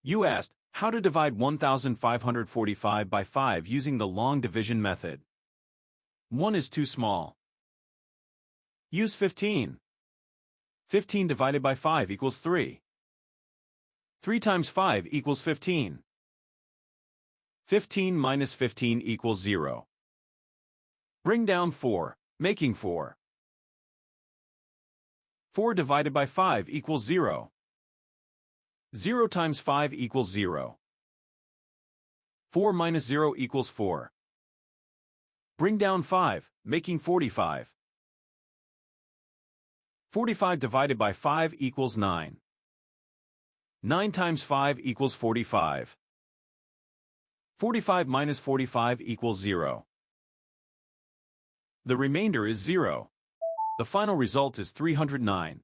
You asked, how to divide 1545 by 5 using the long division method. 1 is too small. Use 15. 15 divided by 5 equals 3. 3 times 5 equals 15. 15 minus 15 equals 0. Bring down 4, making 4. 4 divided by 5 equals 0. 0 times 5 equals 0. 4 minus 0 equals 4. Bring down 5, making 45. 45 divided by 5 equals 9. 9 times 5 equals 45. 45 minus 45 equals 0. The remainder is 0. The final result is 309.